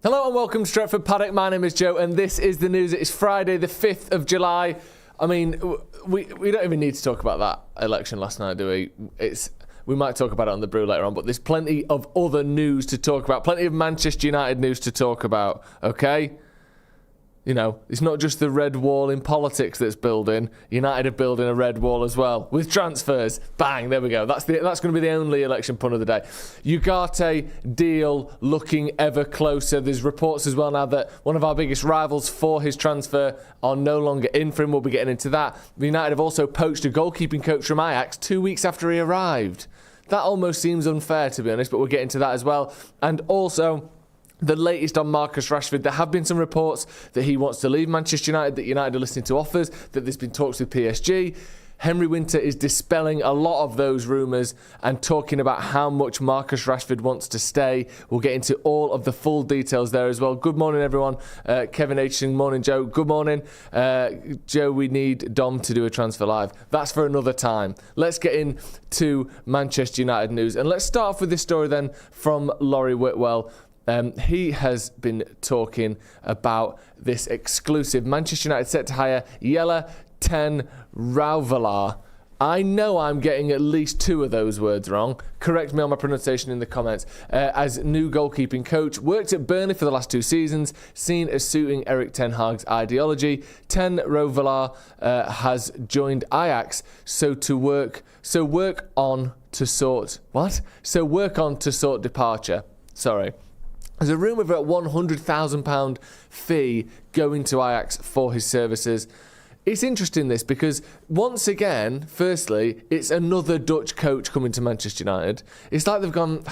Hello and welcome to Stretford, Paddock. My name is Joe and this is the news. It's Friday the 5th of July. I mean, we don't even need to talk about that election last night, do we? We might talk about it on the brew later on, but there's plenty of other news to talk about. Plenty of Manchester United news to talk about, okay? You know, it's not just the red wall in politics that's building. United are building a red wall as well with transfers. Bang, there we go. That's going to be the only election pun of the day. Ugarte deal looking ever closer. There's reports as well now that one of our biggest rivals for his transfer are no longer in for him. We'll be getting into that. United have also poached a goalkeeping coach from Ajax 2 weeks after he arrived. That almost seems unfair, to be honest, but we'll get into that as well. And also, the latest on Marcus Rashford. There have been some reports that he wants to leave Manchester United, that United are listening to offers, that there's been talks with PSG. Henry Winter is dispelling a lot of those rumours and talking about how much Marcus Rashford wants to stay. We'll get into all of the full details there as well. Good morning, everyone. Kevin H. Morning, Joe. Good morning. Joe, we need Dom to do a transfer live. That's for another time. Let's get into Manchester United news. And let's start off with this story then from Laurie Whitwell. He has been talking about this exclusive. Manchester United set to hire Jelle ten Rauvalar. I know I'm getting at least two of those words wrong. Correct me on my pronunciation in the comments. As new goalkeeping coach, worked at Burnley for the last 2 seasons, seen as suiting Erik ten Hag's ideology. Ten Rauvalar has joined Ajax, so work on to sort departure. Sorry. There's a rumour of a £100,000 fee going to Ajax for his services. It's interesting this because once again, firstly, it's another Dutch coach coming to Manchester United. It's like they've gone,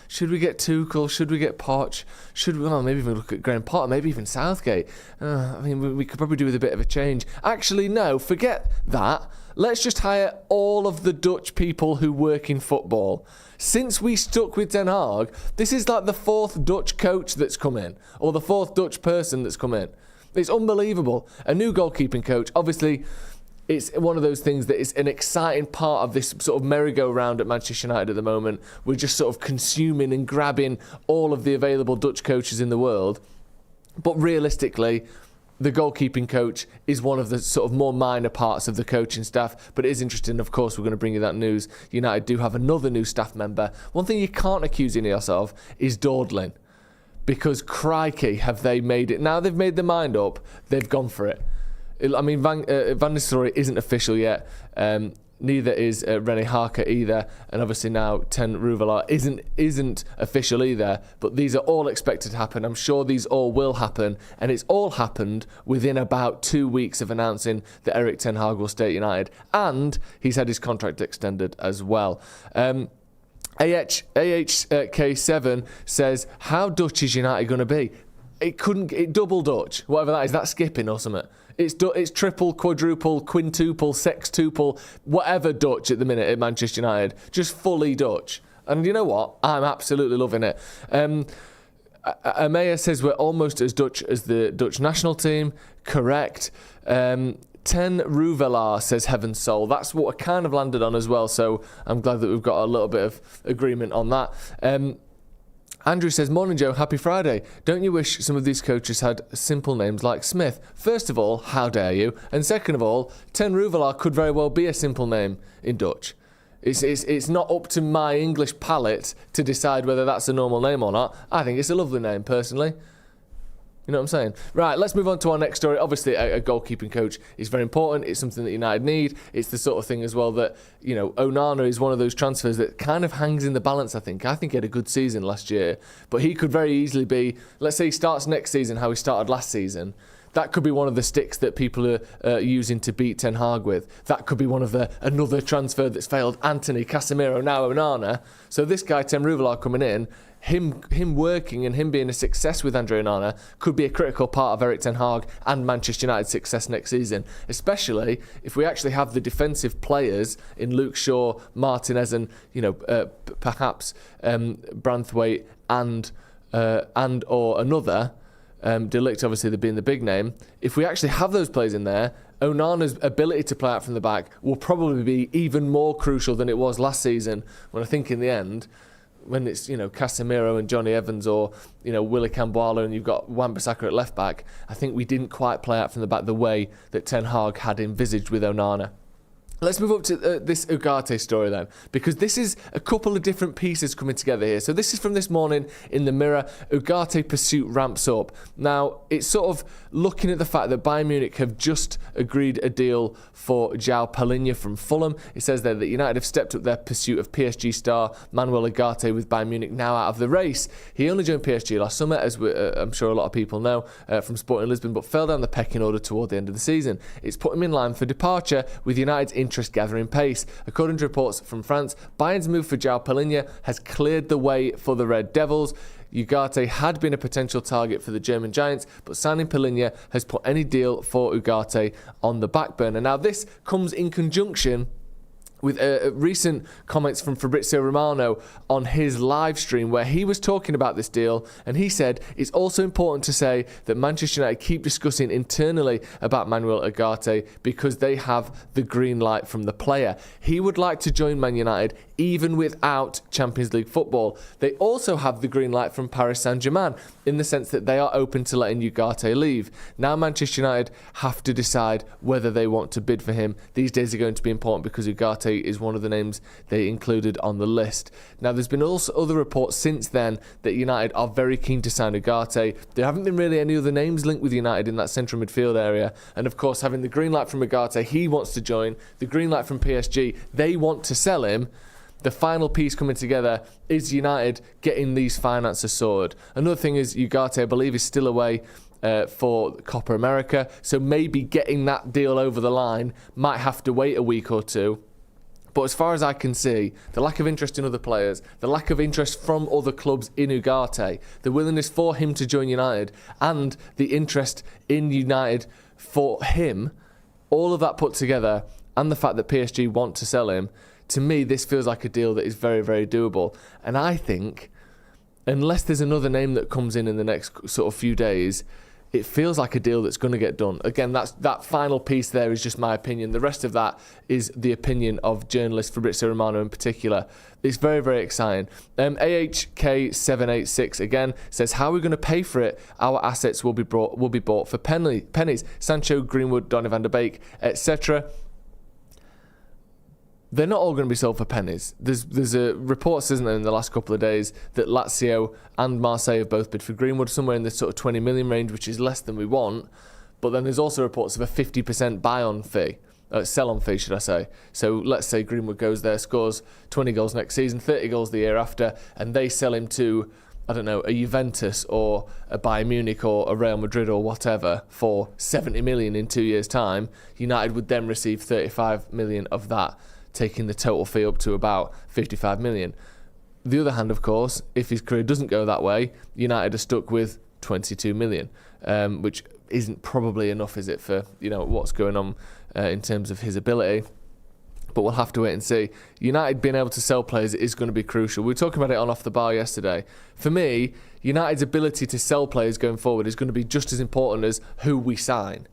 should we get Tuchel? Should we get Poch? Should we, maybe even look at Graham Potter, maybe even Southgate? I mean, we could probably do with a bit of a change. Actually, no, forget that. Let's just hire all of the Dutch people who work in football. Since we stuck with Ten Hag, this is like the 4th Dutch coach that's come in, or the 4th Dutch person that's come in. It's unbelievable. A new goalkeeping coach, obviously, it's one of those things that is an exciting part of this sort of merry-go-round at Manchester United at the moment. We're just sort of consuming and grabbing all of the available Dutch coaches in the world. But realistically, the goalkeeping coach is one of the sort of more minor parts of the coaching staff, but it is interesting. Of course, we're going to bring you that news. United do have another new staff member. One thing you can't accuse Ineos of is dawdling, because crikey, have they made it. Now they've made their mind up, they've gone for it. I mean, Van Nistelrooy isn't official yet. Neither is René Harker either, and obviously now Ten Rauvalar isn't official either. But these are all expected to happen. I'm sure these all will happen, and it's all happened within about 2 weeks of announcing that Erik ten Hag will stay at United, and he's had his contract extended as well. AHK7 says, how Dutch is United going to be? It double Dutch, whatever that is. That's skipping or something. It's triple, quadruple, quintuple, sextuple, whatever Dutch at the minute at Manchester United. Just fully Dutch. And you know what? I'm absolutely loving it. Amaya says we're almost as Dutch as the Dutch national team. Correct. Ten Rauvalar says Heaven Soul. That's what I kind of landed on as well. So I'm glad that we've got a little bit of agreement on that. Andrew says, morning Joe, happy Friday. Don't you wish some of these coaches had simple names like Smith? First of all, how dare you? And second of all, Ten Rauvalar could very well be a simple name in Dutch. It's not up to my English palate to decide whether that's a normal name or not. I think it's a lovely name, personally. You know what I'm saying? Right, let's move on to our next story. Obviously, a goalkeeping coach is very important. It's something that United need. It's the sort of thing as well that, you know, Onana is one of those transfers that kind of hangs in the balance, I think. I think he had a good season last year, but he could very easily be, let's say he starts next season how he started last season. That could be one of the sticks that people are using to beat Ten Hag with. That could be one of another transfer that's failed. Anthony, Casemiro, now Onana. So this guy, Ten Rauvalar, coming in, him working and him being a success with Andre Onana could be a critical part of Erik ten Hag and Manchester United's success next season, especially if we actually have the defensive players in Luke Shaw, Martinez, and perhaps Branthwaite and or another. De Ligt obviously being the big name. If we actually have those players in there, Onana's ability to play out from the back will probably be even more crucial than it was last season, when I think in the end when it's, Casemiro and Johnny Evans, or, Willy Camboala, and you've got Wan-Bissaka at left back, I think we didn't quite play out from the back the way that Ten Hag had envisaged with Onana. Let's move up to this Ugarte story then, because this is a couple of different pieces coming together here. So this is from this morning in the Mirror. Ugarte pursuit ramps up. Now, it's sort of looking at the fact that Bayern Munich have just agreed a deal for João Palhinha from Fulham. It says there that United have stepped up their pursuit of PSG star Manuel Ugarte, with Bayern Munich now out of the race. He only joined PSG last summer, as I'm sure a lot of people know, from Sporting Lisbon, but fell down the pecking order toward the end of the season. It's put him in line for departure, with United's interest gathering pace. According to reports from France, Bayern's move for João Palhinha has cleared the way for the Red Devils. Ugarte had been a potential target for the German Giants, but signing Palhinha has put any deal for Ugarte on the back burner. Now, this comes in conjunction with recent comments from Fabrizio Romano on his live stream, where he was talking about this deal, and he said it's also important to say that Manchester United keep discussing internally about Manuel Ugarte because they have the green light from the player. He would like to join Man United even without Champions League football. They also have the green light from Paris Saint-Germain, in the sense that they are open to letting Ugarte leave. Now Manchester United have to decide whether they want to bid for him. These days are going to be important because Ugarte is one of the names they included on the list. Now, there's been also other reports since then that United are very keen to sign Ugarte. There haven't been really any other names linked with United in that central midfield area. And of course, having the green light from Ugarte, he wants to join. The green light from PSG, they want to sell him. The final piece coming together is United getting these finances sorted. Another thing is Ugarte, I believe, is still away for Copa America, so maybe getting that deal over the line might have to wait a week or two. But as far as I can see, the lack of interest in other players, the lack of interest from other clubs in Ugarte, the willingness for him to join United, and the interest in United for him, all of that put together, and the fact that PSG want to sell him, to me, this feels like a deal that is very, very doable. And I think, unless there's another name that comes in the next sort of few days, it feels like a deal that's going to get done. Again, that final piece there is just my opinion. The rest of that is the opinion of journalist Fabrizio Romano in particular. It's very, very exciting. AHK786 again says, how are we going to pay for it? Our assets will be bought for pennies. Sancho, Greenwood, Donny van der Beek, etc. They're not all going to be sold for pennies. There's a reports, isn't there, in the last couple of days that Lazio and Marseille have both bid for Greenwood somewhere in the sort of 20 million range, which is less than we want. But then there's also reports of a 50% buy-on fee, sell-on fee, should I say. So let's say Greenwood goes there, scores 20 goals next season, 30 goals the year after, and they sell him to, I don't know, a Juventus or a Bayern Munich or a Real Madrid or whatever for 70 million in 2 years' time. United would then receive 35 million of that, taking the total fee up to about 55 million. The other hand, of course, if his career doesn't go that way, United are stuck with 22 million, which isn't probably enough, is it, for what's going on in terms of his ability. But we'll have to wait and see. United being able to sell players is going to be crucial. We were talking about it on Off the Bar yesterday. For me, United's ability to sell players going forward is going to be just as important as who we sign.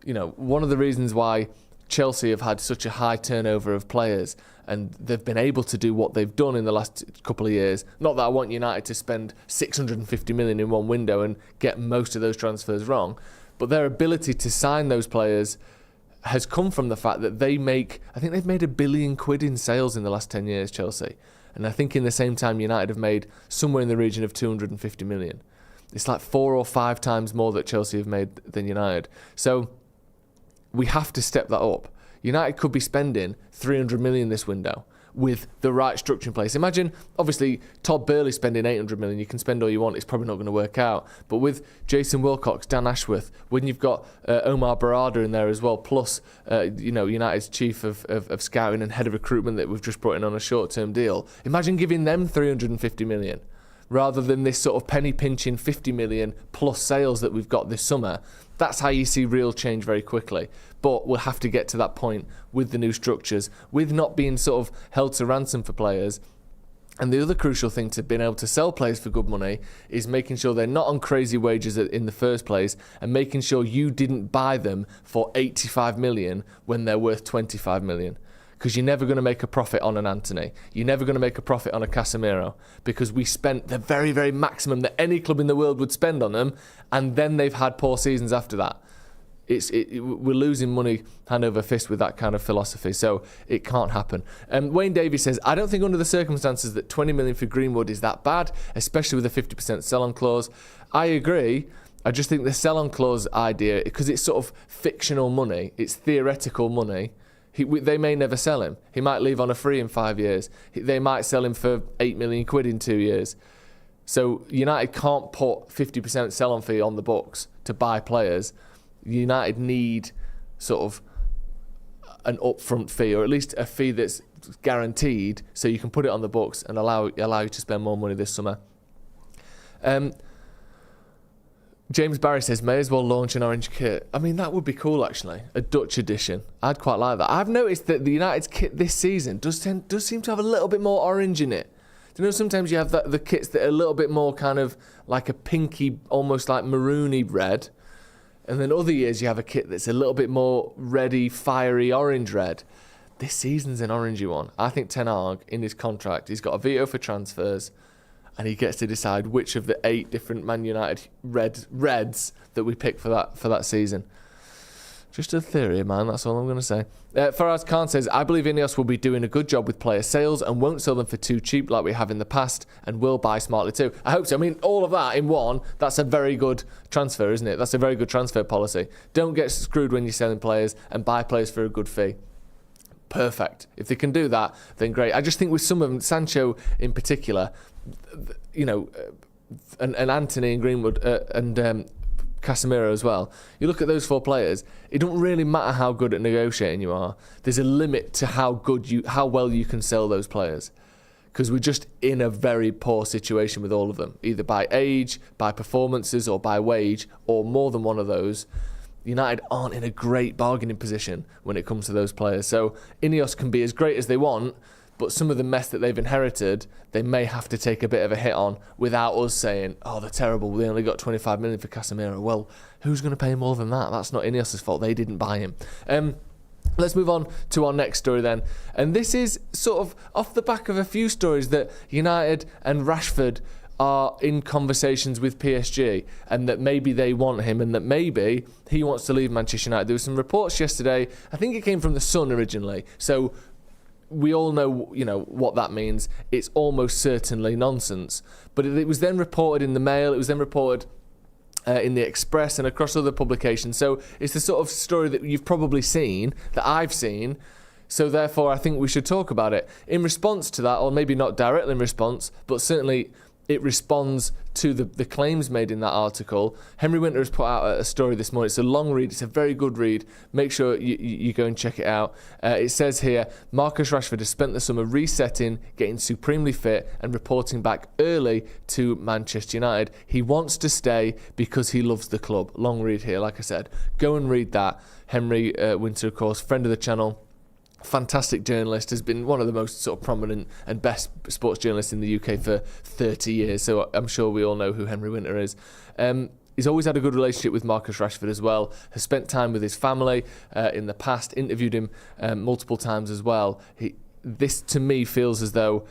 One of the reasons why Chelsea have had such a high turnover of players, and they've been able to do what they've done in the last couple of years. Not that I want United to spend 650 million in one window and get most of those transfers wrong, but their ability to sign those players has come from the fact that I think they've made £1 billion in sales in the last 10 years, Chelsea. And I think in the same time, United have made somewhere in the region of 250 million. It's like 4 or 5 times more that Chelsea have made than United. So we have to step that up. United could be spending 300 million this window with the right structure in place. Imagine, obviously, Todd Burley spending 800 million. You can spend all you want. It's probably not going to work out. But with Jason Wilcox, Dan Ashworth, when you've got Omar Barada in there as well, plus United's chief of scouting and head of recruitment that we've just brought in on a short-term deal, imagine giving them 350 million rather than this sort of penny pinching 50 million plus sales that we've got this summer. That's how you see real change very quickly. But we'll have to get to that point with the new structures, with not being sort of held to ransom for players. And the other crucial thing to being able to sell players for good money is making sure they're not on crazy wages in the first place, and making sure you didn't buy them for 85 million when they're worth 25 million. because you're never going to make a profit on an Antony. You're never going to make a profit on a Casemiro, because we spent the very, very maximum that any club in the world would spend on them, and then they've had poor seasons after that. We're losing money hand over fist with that kind of philosophy, so it can't happen. Wayne Davies says, I don't think under the circumstances that 20 million for Greenwood is that bad, especially with a 50% sell-on clause. I agree. I just think the sell-on clause idea, because it's sort of fictional money, it's theoretical money. They may never sell him. He might leave on a free in 5 years. They might sell him for 8 million quid in 2 years. So United can't put 50% sell-on fee on the books to buy players. United need sort of an upfront fee, or at least a fee that's guaranteed, so you can put it on the books and allow you to spend more money this summer. James Barry says, may as well launch an orange kit. I mean, that would be cool, actually. A Dutch edition. I'd quite like that. I've noticed that the United's kit this season does seem to have a little bit more orange in it. Do you know, sometimes you have the kits that are a little bit more kind of like a pinky, almost like maroony red. And then other years you have a kit that's a little bit more reddy, fiery, orange red. This season's an orangey one. I think Ten Hag, in his contract, he's got a veto for transfers, and he gets to decide which of the 8 different Man United reds that we pick for that season. Just a theory, man. That's all I'm going to say. Faraz Khan says, I believe Ineos will be doing a good job with player sales and won't sell them for too cheap like we have in the past, and will buy smartly too. I hope so. I mean, all of that in one, that's a very good transfer, isn't it? That's a very good transfer policy. Don't get screwed when you're selling players, and buy players for a good fee. Perfect. If they can do that, then great. I just think with some of them, Sancho in particular, you know, and Antony and Greenwood and Casemiro as well. You look at those 4 players, it don't really matter how good at negotiating you are. There's a limit to how well you can sell those players, because we're just in a very poor situation with all of them, either by age, by performances, or by wage, or more than one of those. United aren't in a great bargaining position when it comes to those players. So Ineos can be as great as they want, but some of the mess that they've inherited, they may have to take a bit of a hit on without us saying, oh, they're terrible, they only got 25 million for Casemiro. Well, who's going to pay more than that? That's not Ineos' fault. They didn't buy him. Let's move on to our next story then. And this is sort of off the back of a few stories that United and Rashford are in conversations with PSG, and that maybe they want him, and that maybe he wants to leave Manchester United. There were some reports yesterday, I think it came from The Sun originally, so we all know, you know, what that means. It's almost certainly nonsense. But it was then reported in the Mail, it was then reported in the Express and across other publications. So it's the sort of story that you've probably seen, that I've seen. So therefore, I think we should talk about it. In response to that, or maybe not directly in response, but certainly it responds to the claims made in that article. Henry Winter has put out a story this morning. It's a long read. It's a very good read. Make sure you go and check it out. It says here, Marcus Rashford has spent the summer resetting, getting supremely fit, and reporting back early to Manchester United. He wants to stay because he loves the club. Long read here, like I said. Go and read that. Henry Winter, of course, friend of the channel. Fantastic journalist, has been one of the most sort of prominent and best sports journalists in the UK for 30 years, so I'm sure we all know who Henry Winter is. He's always had a good relationship with Marcus Rashford as well, has spent time with his family in the past, interviewed him multiple times as well. This to me feels as though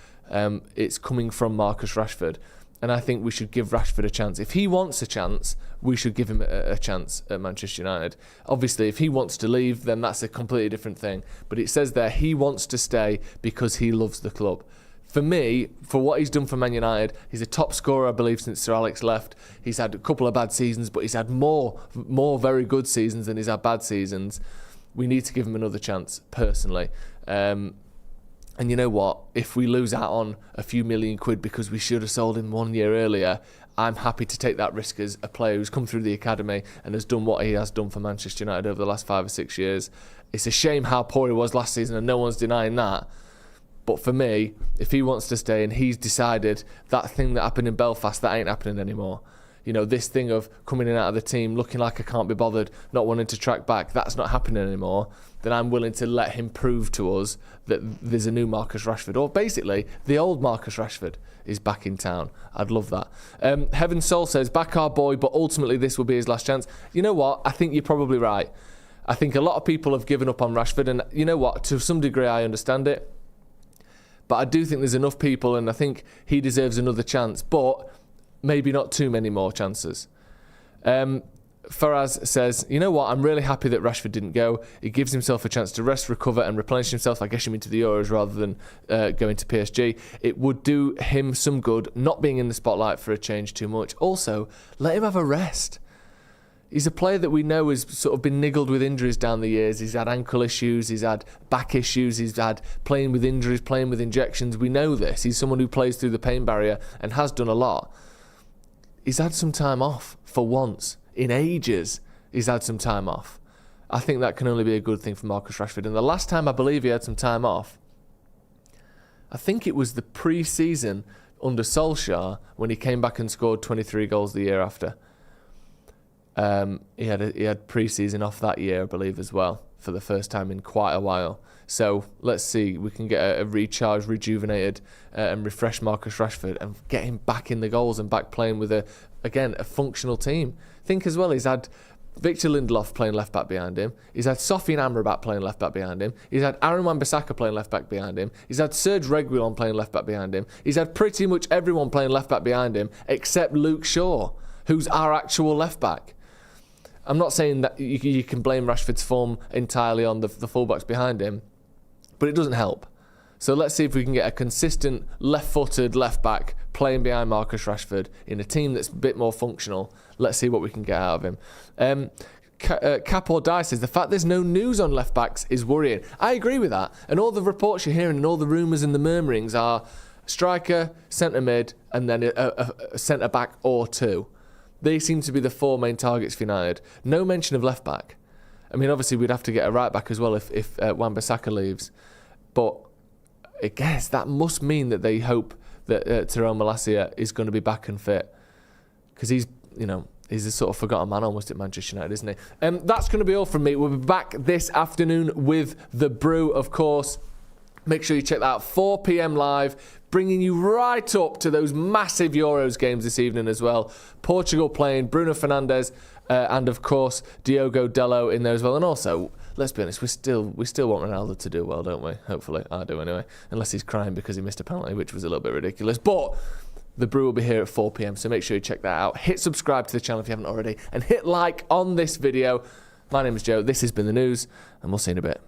it's coming from Marcus Rashford, and I think we should give Rashford a chance. If he wants a chance, we should give him a chance at Manchester United. Obviously, if he wants to leave, then that's a completely different thing. But it says there he wants to stay because he loves the club. For me, for what he's done for Man United, he's a top scorer, I believe, since Sir Alex left. He's had a couple of bad seasons, but he's had more very good seasons than he's had bad seasons. We need to give him another chance, personally. And you know what? If we lose out on a few million quid because we should have sold him 1 year earlier, I'm happy to take that risk as a player who's come through the academy and has done what he has done for Manchester United over the last 5 or 6 years. It's a shame how poor he was last season, and no one's denying that. But for me, if he wants to stay and he's decided that thing that happened in Belfast, that ain't happening anymore. You know, this thing of coming in and out of the team, looking like I can't be bothered, not wanting to track back, that's not happening anymore. Then I'm willing to let him prove to us that there's a new Marcus Rashford, or basically the old Marcus Rashford is back in town. I'd love that. Heaven Soul says, back our boy, but ultimately this will be his last chance. You know what? I think you're probably right. I think a lot of people have given up on Rashford, and you know what? To some degree, I understand it. But I do think there's enough people, and I think he deserves another chance, but maybe not too many more chances. Faraz says, you know what, I'm really happy that Rashford didn't go. He gives himself a chance to rest, recover and replenish himself. I guess him into the Euros rather than going to PSG. It would do him some good not being in the spotlight for a change too much. Also, let him have a rest. He's a player that we know has sort of been niggled with injuries down the years. He's had ankle issues, he's had back issues, he's had playing with injuries, playing with injections. We know this. He's someone who plays through the pain barrier and has done a lot. He's had some time off for once. In ages, he's had some time off. I think that can only be a good thing for Marcus Rashford. And the last time I believe he had some time off, I think it was the pre-season under Solskjaer when he came back and scored 23 goals the year after. He had pre-season off that year, I believe, as well, for the first time in quite a while. So let's see, we can get a recharged, rejuvenated and refreshed Marcus Rashford and get him back in the goals and back playing with, a functional team. Think as well, he's had Victor Lindelof playing left-back behind him. He's had Sofian Amrabat playing left-back behind him. He's had Aaron Wan-Bissaka playing left-back behind him. He's had Serge Reguilon playing left-back behind him. He's had pretty much everyone playing left-back behind him except Luke Shaw, who's our actual left-back. I'm not saying that you can blame Rashford's form entirely on the fullbacks behind him, but it doesn't help. So let's see if we can get a consistent left-footed left-back playing behind Marcus Rashford in a team that's a bit more functional. Let's see what we can get out of him. Cap or Die says, the fact there's no news on left-backs is worrying. I agree with that. And all the reports you're hearing and all the rumours and the murmurings are striker, centre-mid, and then a centre-back or two. They seem to be the four main targets for United. No mention of left-back. I mean, obviously, we'd have to get a right-back as well if Wan-Bissaka leaves. But I guess that must mean that they hope that Tyrone Malacia is going to be back and fit. Because he's a sort of forgotten man almost at Manchester United, isn't he? That's going to be all from me. We'll be back this afternoon with The Brew, of course. Make sure you check that out. 4 p.m. live, bringing you right up to those massive Euros games this evening as well. Portugal playing, Bruno Fernandes, and of course Diogo Dalot in there as well. And also, let's be honest, we still want Ronaldo to do well, don't we? Hopefully, I do anyway. Unless he's crying because he missed a penalty, which was a little bit ridiculous. But The Brew will be here at 4 p.m, so make sure you check that out. Hit subscribe to the channel if you haven't already, and hit like on this video. My name is Joe. This has been The News, and we'll see you in a bit.